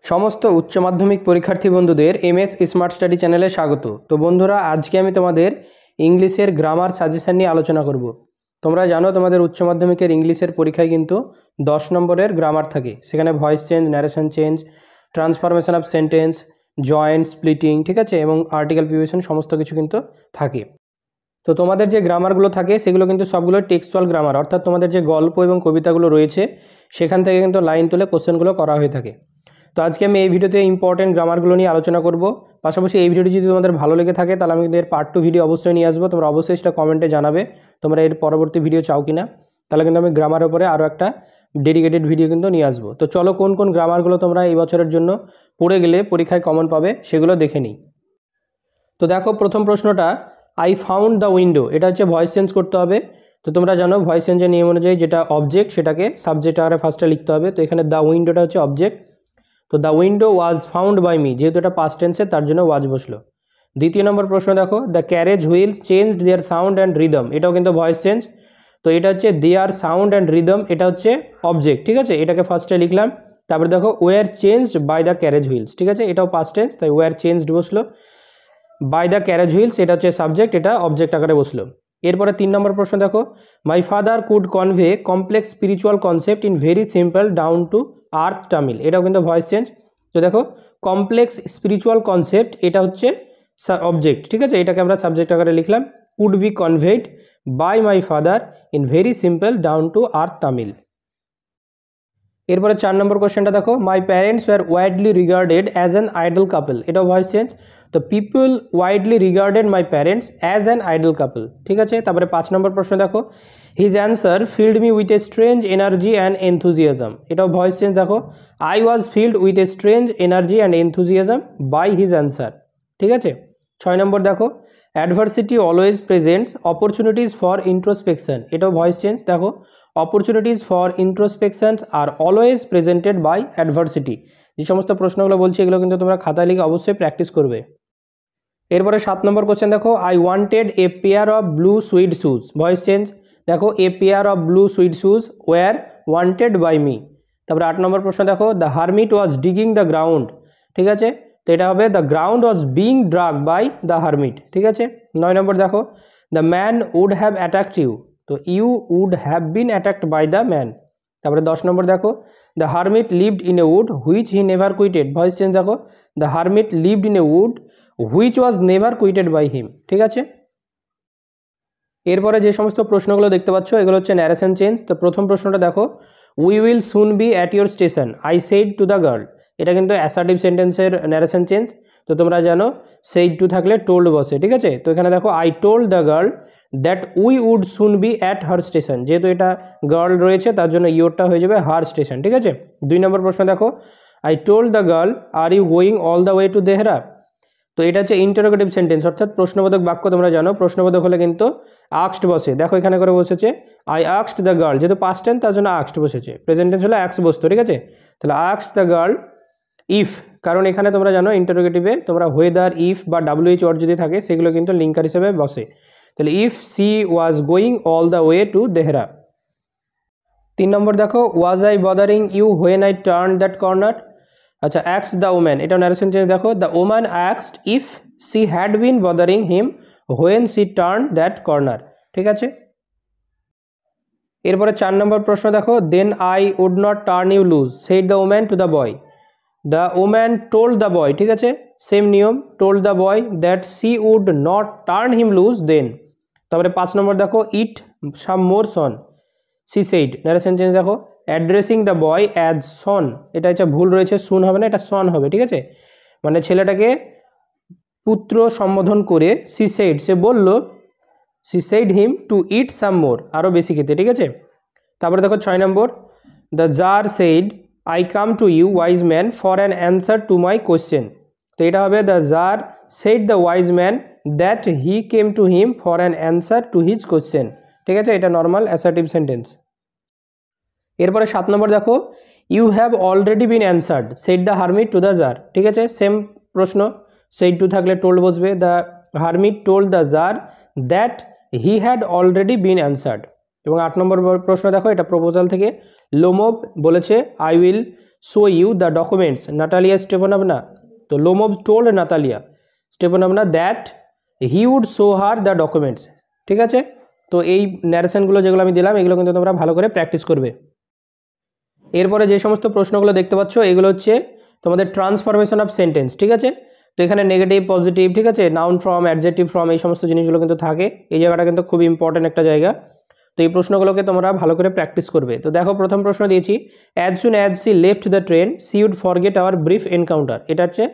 समस्त उच्च माध्यमिक परीक्षार्थी बंधुदेर एमएस स्मार्ट स्टाडी चैनेले स्वागत। तो बंधुरा आज के आमी तोमादेर इंग्लिशेर ग्रामार साजेशन निये आलोचना करब। तोमरा जानो तोमादेर उच्च माध्यमिकेर इंग्लिशेर परीक्षाय किन्तु 10 नम्बरेर ग्रामार थाके। सेखाने voice change, narration change, transformation of sentence, joint, splitting, ठीक आछे, एबं आर्टिकल प्रिपोजिशन समस्त किछु किन्तु थाके। तो तोमादेर जे ग्रामारगुलो थाके सेगुलो किन्तु सबगुलो टेक्सचुअल ग्रामार, अर्थात तोमादेर जे गल्प एबं कवितागुलो रयेछे सेखान थेके किन्तु लाइन तुले कोश्चेनगुलो करा हये थाके। तो आज के आमी भिडियोते इम्पोर्टेंट ग्रामारगुलो निये आलोचना करब। पाशापाशि এই ভিডিওটি যদি তোমাদের ভালো লেগে থাকে তাহলে আমি এর পার্ট 2 ভিডিও অবশ্যই নিয়ে আসব। তোমরা অবশ্যই সেটা কমেন্টে জানাবে তোমরা এর পরবর্তী ভিডিও চাও কিনা। তাহলে কিন্তু আমি গ্রামারের উপরে আরো একটা ডেডিকেটেড ভিডিও কিন্তু নিয়ে আসব। তো চলো কোন কোন গ্রামারগুলো তোমরা এই বছরের জন্য পড়ে গেলে পরীক্ষায় কমন পাবে সেগুলো দেখে নিই। তো দেখো প্রথম প্রশ্নটা আই ফাউন্ড দ্য উইন্ডো, এটা হচ্ছে ভয়েস চেঞ্জ করতে হবে। তো তোমরা জানো ভয়েস চেঞ্জের নিয়ম অনুযায়ী যেটা অবজেক্ট সেটাকে সাবজেক্ট আকারে ফার্স্টে লিখতে হবে। তো এখানে দ্য উইন্ডোটা হচ্ছে অবজেক্ট। তো the window was found by me, যেহেতু এটা পাস্ট টেন্সে তার জন্য ওয়াজ বসলো। দ্বিতীয় নম্বর প্রশ্ন দেখো the carriage wheels changed their sound and rhythm, এটাও কিন্তু ভয়েস চেঞ্জ। তো এটা হচ্ছে দেয়ার সাউন্ড অ্যান্ড রিদম, এটা হচ্ছে অবজেক্ট, ঠিক আছে, এটাকে ফার্স্টে লিখলাম। তারপরে দেখো were changed by the carriage wheels, ঠিক আছে, এটাও পাস্ট টেন্স, তাই ওয়ার চেঞ্জড বসলো। বাই দ্য ক্যারেজ হুইলস এটা হচ্ছে সাবজেক্ট, এটা অবজেক্ট আকারে বসলো। এরপরে 3 নম্বর প্রশ্ন দেখো my father could convey complex spiritual concept in very simple down to earth Tamil, এটাও কিন্তু ভয়েস চেঞ্জ। তো দেখো কমপ্লেক্স স্পিরিচুয়াল কনসেপ্ট এটা হচ্ছে অবজেক্ট, ঠিক আছে, এটাকে আমরা সাবজেক্ট আকারে লিখলাম। Could be conveyed by my father in very simple down to earth Tamil. এরপরে 4 নম্বর কোশ্চেনটা দেখো my parents were widely regarded as an idol couple, এটাও ভয়েস চেঞ্জ। তো people widely regarded my parents as an idol couple, ঠিক আছে। তারপরে 5 number প্রশ্ন দেখো his answer filled me with a strange energy and enthusiasm, এটাও voice change. দেখো I was filled with a strange energy and enthusiasm by his answer, ঠিক আছে। 6 number দেখো adversity always presents opportunities for introspection, এটাও voice change. দেখো opportunities for introspections are always presented by adversity, যে সমস্ত প্রশ্নগুলো বলছি এগুলো কিন্তু তোমরা খাতায় লিখে অবশ্যই প্র্যাকটিস করবে। এরপরে 7 নম্বর কোশ্চেন দেখো I wanted a pair of blue suede shoes, voice change. দেখো a pair of blue suede shoes were wanted by me. তারপরে 8 নম্বর প্রশ্ন দেখো the hermit was digging the ground, ঠিক আছে, তো এটা হবে the ground was being drag by the hermit, ঠিক আছে। 9 নম্বর দেখো the man would have attacked you, তো you would have been attacked by the man. তারপরে 10 নম্বর দেখো the hermit lived in a wood which he never quitted, voice change. দেখো the hermit lived in a wood which was never quitted by him, ঠিক আছে। এরপরে যে সমস্ত প্রশ্নগুলো দেখতে পাচ্ছ এগুলো হচ্ছে ন্যারেশন চেঞ্জ। তো প্রথম প্রশ্নটা দেখো we will soon be at your station I said to the girl, এটা কিন্তু অ্যাসার্টিভ সেন্টেন্সের ন্যারেশন চেঞ্জ। তো তোমরা জানো সেইড টু থাকলে টোল্ড বসে, ঠিক আছে। তো এখানে দেখো I told the girl that we would soon be at her station, যেহেতু এটা গার্ল রয়েছে তার জন্য ইউরটা হয়ে যাবে হার স্টেশন, ঠিক আছে। 2 নম্বর প্রশ্ন দেখো I told the girl are you going all the way to Dehra, তো এটা হচ্ছে ইন্টারোগেটিভ সেন্টেন্স, অর্থাৎ প্রশ্নবোধক বাক্য। তোমরা জানো প্রশ্নবোধক হলে কিন্তু আক্সড বসে, দেখো এখানে করে বসেছে আই আক্সড দ্য গার্ল, যেহেতু পাস্ট টেন্স তার জন্য আক্সড বসেছে, প্রেজেন্ট টেন্স হলে অ্যাক্স বসতো, ঠিক আছে। তাহলে আক্সড দ্য গার্ল ইফ, কারণ এখানে তোমরা জানো ইন্টারোগেটিভে তোমরা হোয়েদার, ইফ বা WH ওয়ার্ড যদি থাকে সেগুলো কিন্তু লিঙ্কার হিসেবে বসে। তাহলে if she was going all the way to Dehra. 3 number দেখো was I bothering you when I turn that corner, আচ্ছা অ্যাক্সড দ্য ওম্যান, এটা ন্যারেশন চেঞ্জ। দেখো দ্য ওম্যান অ্যাক্সড if she had been bothering him when she turn that corner, ঠিক আছে। এরপরে 4 নম্বর প্রশ্ন দেখো then I would not turn you loose said the woman to the boy, the woman told the boy, ঠিক আছে, same নিয়ম, told the boy that she would not turn him loose then. তারপরে 5 নম্বর দেখো eat some more son she said, narration change. দেখো addressing the boy as son, এটা হচ্ছে ভুল রয়েছে, সুন হবে না, এটা সন হবে, ঠিক আছে, মানে ছেলেটাকে পুত্র সম্বোধন করে সি সেইড, সে বলল she said him to eat some more, আরও বেশি খেতে, ঠিক আছে। তারপরে দেখো 6 number the tsar said I come to you wise man for an answer to my question, তো এটা হবে the tsar said the wise man that he came to him for an answer to his question, ঠিক আছে, এটা normal assertive sentence. এরপরে 7 নম্বর দেখো you have already been answered said the hermit to the tsar, ঠিক আছে, same প্রশ্ন, said to থাকলে টোল্ড বসবে, the hermit told the tsar that he had already been answered. এবং 8 নম্বর প্রশ্ন দেখো, এটা প্রপোজাল থেকে। লোমোভ বলেছে I will show you the documents Natalya Stepanovna. তো Lomov told Natalya Stepanovna that he would show her the documents. ঠিক আছে, তো এই ন্যারেশনগুলো যেগুলো আমি দিলাম এগুলো কিন্তু তোমরা ভালো করে প্র্যাকটিস করবে। এরপরে যে সমস্ত প্রশ্নগুলো দেখতে পাচ্ছ এগুলো হচ্ছে তোমাদের ট্রান্সফরমেশন অফ সেন্টেন্স। ঠিক আছে, তো এখানে নেগেটিভ পজিটিভ, ঠিক আছে, নাউন ফর্ম, অ্যাডজেক্টিভ ফর্ম, এই সমস্ত জিনিসগুলো কিন্তু থাকে। এই জায়গাটা কিন্তু খুব ইম্পর্টেন্ট একটা জায়গা। তো এই প্রশ্নগুলোকে তোমরা ভালো করে প্র্যাকটিস করবে। তো দেখো, প্রথম প্রশ্ন দিয়েছি, as soon as she left the train she would forget our brief encounter. এটা হচ্ছে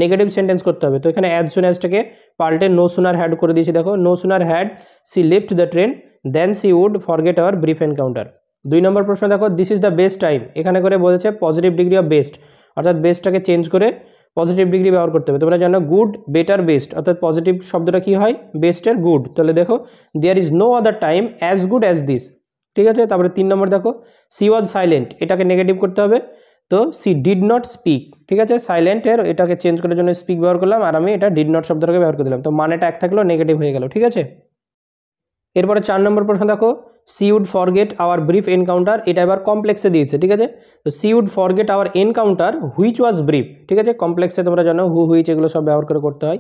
নেগেটিভ সেন্টেন্স করতে হবে। তো এখানে অ্যাজ সুন অ্যাজটাকে পাল্টে নো সুনার হ্যাড করে দিয়েছি। দেখো, no sooner had she left the train then she would forget our brief encounter. 2 নম্বর প্রশ্ন দেখো, this is the best time. এখানে করে বলেছে পজিটিভ ডিগ্রি অফ বেস্ট, অর্থাৎ বেস্টটাকে চেঞ্জ করে পজিটিভ ডিগ্রি ব্যবহার করতে হবে। তোমরা জানো গুড, বেটার, বেস্ট, অর্থাৎ পজিটিভ শব্দটা কি হয়, বেস্টের গুড। তাহলে দেখো, there is no other time as good as this. ঠিক আছে, তারপরে 3 নম্বর দেখো, সি ওয়াজ সাইলেন্ট, এটাকে নেগেটিভ করতে হবে। তো সি ডিড নট স্পিক। ঠিক আছে, সাইলেন্টের এটাকে চেঞ্জ করার জন্য স্পিক ব্যবহার করলাম, আর আমি এটা ডিড নট শব্দটাকে ব্যবহার করে দিলাম। তো মানেটা এক থাকলেও নেগেটিভ হয়ে গেল। ঠিক আছে, এরপরে 4 নম্বর প্রশ্ন দেখো, she would forget our brief encounter. এটা এবার কমপ্লেক্সে দিয়েছে। ঠিক আছে, তো she would forget our encounter which was brief. ঠিক আছে, কমপ্লেক্সে তোমরা জানো হু, হুইচ এগুলো সব ব্যবহার করে করতে হয়।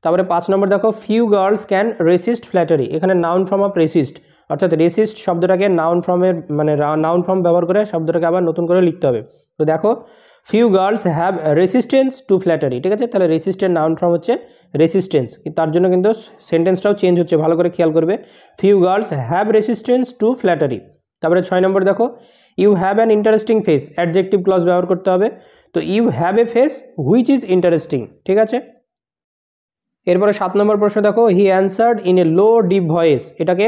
তারপরে 5 নম্বর দেখো, few girls can resist flattery. এখানে নাউন ফর্ম অফ রেসিস্ট, অর্থাৎ রেসিস্ট শব্দটাকে নাউন ফর্মের মানে নাউন ফর্ম ব্যবহার করে শব্দটাকে আবার নতুন করে লিখতে হবে। তো দেখো, few girls have resistance to flattery. ঠিক আছে, তাহলে রেসিস্টেন্ট নাউন ফর্ম হচ্ছে রেসিস্টেন্স, তার জন্য কিন্তু সেন্টেন্সটাও চেঞ্জ হচ্ছে, ভালো করে খেয়াল করবে। Few girls have resistance to flattery. তারপরে 6 নম্বর দেখো, you have an interesting face. Adjective clause ব্যবহার করতে হবে। তো you have a face which is interesting. ঠিক আছে, এরপরে 7 নম্বর প্রশ্ন দেখো, he answered in a low deep voice. এটাকে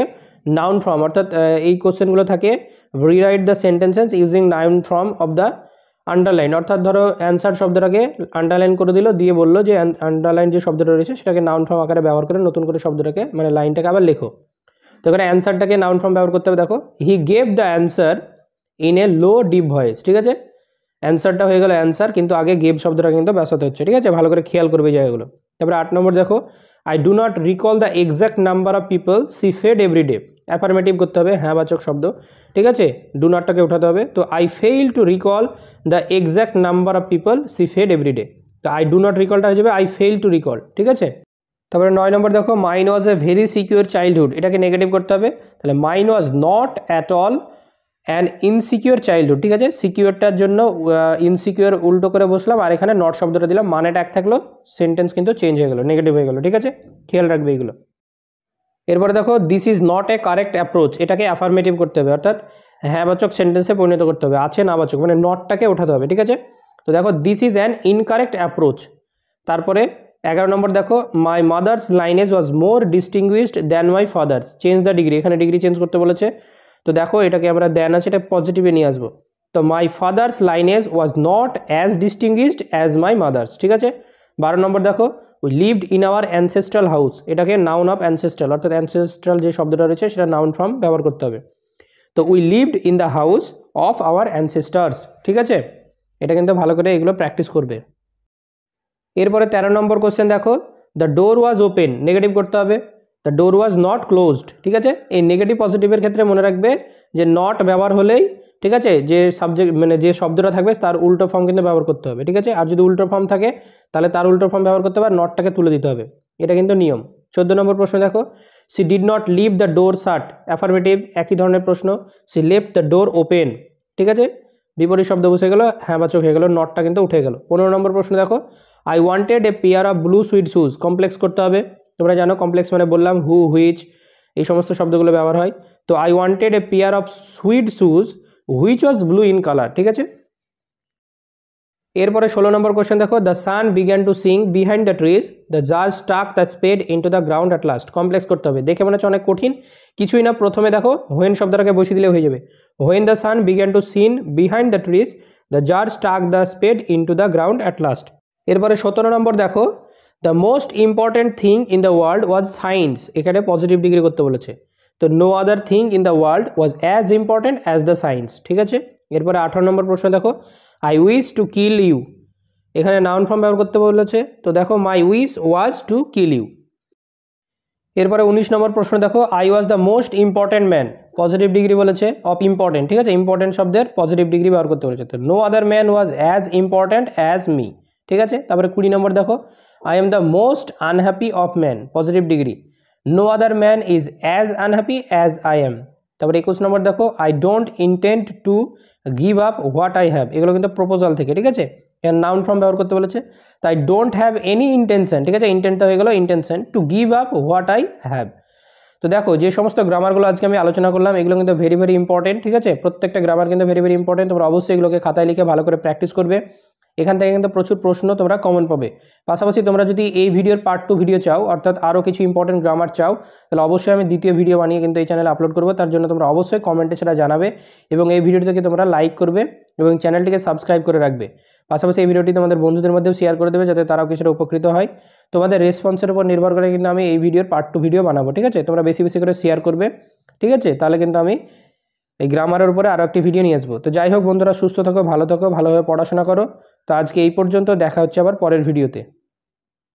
নাউন ফর্ম, অর্থাৎ এই কোশ্চেনগুলো থাকে rewrite the sentences using noun form of the underline. অর্থাৎ ধরো অ্যান্সার শব্দটাকে আন্ডারলাইন করে দিল, দিয়ে বললো যে আন্ডারলাইন যে শব্দটা রয়েছে সেটাকে নাউন ফর্ম আকারে ব্যবহার করে নতুন করে শব্দটাকে মানে লাইনটাকে আবার লেখো। তো এখানে অ্যান্সারটাকে নাউন ফর্ম ব্যবহার করতে হবে। দেখো, he gave the answer in a low deep voice. ঠিক আছে, অ্যান্সারটা হয়ে গেল অ্যান্সার, কিন্তু আগে গেভ শব্দটা কিন্তু বসাতে হচ্ছে। ঠিক আছে, ভালো করে খেয়াল করবে জায়গাগুলো। তারপরে 8 নম্বর দেখো, I do not recall the exact number of people she fed every day. Affirmative করতে হবে, হ্যাঁ বাচক শব্দ। ঠিক আছে, ডু নটটাকে উঠাতে হবে। তো I fail to recall the exact number of people she fed every day. তো আই ডু নট রিকলটা হয়ে যাবে আই ফেইল টু রিকল। ঠিক আছে, তারপরে 9 নম্বর দেখো, mine was a very secure childhood. এটাকে নেগেটিভ করতে হবে। তাহলে mine was not at all an insecure childhood. ঠিক আছে, সিকিউরটার জন্য ইনসিকিউর উল্টো করে বসলাম, আর এখানে নট শব্দটা দিলাম, মানেটা এক থাকলো, সেন্টেন্স কিন্তু চেঞ্জ হয়ে গেল, নেগেটিভ হয়ে গেল। ঠিক আছে, খেয়াল রাখবে এগুলো। এরপরে দেখো, this is not a correct approach. এটাকে অ্যাফার্মেটিভ করতে হবে, অর্থাৎ হ্যাঁ বাচক সেন্টেন্সে পরিণত করতে হবে, আছে না বাচক মানে নটটাকে ওঠাতে হবে। ঠিক আছে, তো দেখো, this is an incorrect approach. তারপরে 11 নম্বর দেখো, my mother's lineage was more distinguished than my father's. Change the degree, এখানে ডিগ্রি চেঞ্জ করতে বলেছে। তো দেখো, এটাকে আমরা দেন আছে এটা পজিটিভে নিয়ে আসবো। তো my father's lineage was not as distinguished as my mother's. ঠিক আছে, 12 নম্বর দেখো, we lived in our ancestral house. এটাকে নাউন অফ অ্যানসেস্ট্রাল, অর্থাৎ অ্যানসেস্ট্রাল যে শব্দটা রয়েছে সেটা নাউন ফর্ম ব্যবহার করতে হবে। তো we lived in the house of our ancestors. ঠিক আছে, এটা কিন্তু ভালো করে এগুলো প্র্যাকটিস করবে। এরপরে 13 নম্বর কোশ্চেন দেখো, the door was open. Negative করতে হবে। The door was not closed. ঠিক আছে, এই নেগেটিভ পজিটিভের ক্ষেত্রে মনে রাখবে যে নট ব্যবহার হলেই, ঠিক আছে, যে সাবজেক্ট মানে যে শব্দটা থাকবে তার উল্টো ফর্ম কিন্তু ব্যবহার করতে হবে। ঠিক আছে, আর যদি উল্টো ফর্ম থাকে তাহলে তার উল্টো ফর্ম ব্যবহার করতে হবে, আর নটটাকে তুলে দিতে হবে। এটা কিন্তু নিয়ম। 14 নম্বর প্রশ্ন দেখো, she did not leave the door shut. Affirmative, একই ধরনের প্রশ্ন। She left the door open. ঠিক আছে, বিপরীত শব্দ বসে গেল, হ্যাঁ বাচক হয়ে গেল, নটটা কিন্তু উঠে গেল। 15 নম্বর প্রশ্ন দেখো, I wanted a pair of blue sweet shoes. Complex করতে হবে। তোমরা জানো কমপ্লেক্স মানে বললাম হু, হুইচ, এই সমস্ত শব্দগুলো ব্যবহার হয়। তো I wanted a pair of sweet shoes which was blue in colour. ঠিক আছে, এরপরে 16 নম্বর কোশ্চেন দেখো, the sun began to sing behind the trees, the জাজ stuck the spade into the ground at last. Complex করতে হবে। দেখে মনে হচ্ছে অনেক কঠিন, কিছুই না। প্রথমে দেখো হোয়েন শব্দটাকে বসিয়ে দিলে হয়ে যাবে। When the sun began to sin behind the trees, the জাজ stuck the spade into the ground at last. এরপরে 17 নম্বর দেখো, the most important thing in the world was science. এখানে পজিটিভ ডিগ্রি করতে বলেছে। তো no other thing in the world was as important as the science. ঠিক আছে, এরপরে 18 number প্রশ্ন দেখো, I wish to kill you. এখানে নাউন ফর্ম ব্যবহার করতে বলেছে। তো দেখো, my wish was to kill you. এরপরে 19 নম্বর প্রশ্ন দেখো, I was the most important man. Positive degree বলেছে অফ ইম্পর্টেন্ট, ঠিক আছে, ইম্পর্টেন্ট শব্দের পজিটিভ ডিগ্রি ব্যবহার করতে বলেছে। তো no other man was as important as me, ঠিক আছে। তারপরে 20 নম্বর দেখো, I am the most unhappy of man, positive degree, no other man is as unhappy as I am. তারপরে 21 নম্বর দেখো, I don't intend to give up what I have, এগুলো কিন্তু প্রপোজাল থেকে, ঠিক আছে, এর নাউন ফর্ম ব্যবহার করতে বলেছে। তাই ডোন্ট হ্যাভ এনি ইন্টেনশন, ঠিক আছে, ইন্টেন্টটা হয়ে গেল intention, two give up what I have. তো দেখো যে সমস্ত গ্রামারগুলো আজকে আমি আলোচনা করলাম এগুলো কিন্তু ভেরি ভেরি ইম্পর্টেন্ট, ঠিক আছে, প্রত্যেকটা গ্রামার কিন্তু ভেরি ভেরি ইম্পর্টেন্ট। তোমরা অবশ্যই এগুলোকে খাতায় লিখে ভালো করে প্র্যাকটিস করবে, এখান থেকে কিন্তু প্রচুর প্রশ্ন তোমরা কমন পাবে। পাশাপাশি তোমরা যদি এই ভিডিওর পার্ট 2 ভিডিও চাও, অর্থাৎ আরও কিছু ইম্পর্টেন্ট গ্রামার চাও, তাহলে অবশ্যই আমি দ্বিতীয় ভিডিও বানিয়ে কিন্তু এই চ্যানেলে আপলোড করবো। তার জন্য তোমরা অবশ্যই কমেন্টে সেটা জানাবে এবং এই ভিডিওটিকে তোমরা লাইক করবে এবং চ্যানেলটিকে সাবস্ক্রাইব করে রাখবে। পাশাপাশি এই ভিডিওটি তোমাদের বন্ধুদের মধ্যেও শেয়ার করে দেবে, যাতে তারাও কিছুটা উপকৃত হয়। তোমাদের রেসপন্সের উপর নির্ভর করে কিন্তু আমি এই ভিডিওর পার্ট 2 ভিডিও বানাবো, ঠিক আছে। তোমরা বেশি বেশি করে শেয়ার করবে, ঠিক আছে, তাহলে কিন্তু আমি এই গ্রামারের উপরে আরও একটি ভিডিও নিয়ে আসবো। তো যাই হোক বন্ধুরা, সুস্থ থাকো, ভালো থাকো, ভালোভাবে পড়াশোনা করো। তো আজকে এই পর্যন্ত, দেখা হচ্ছে আবার পরের ভিডিওতে।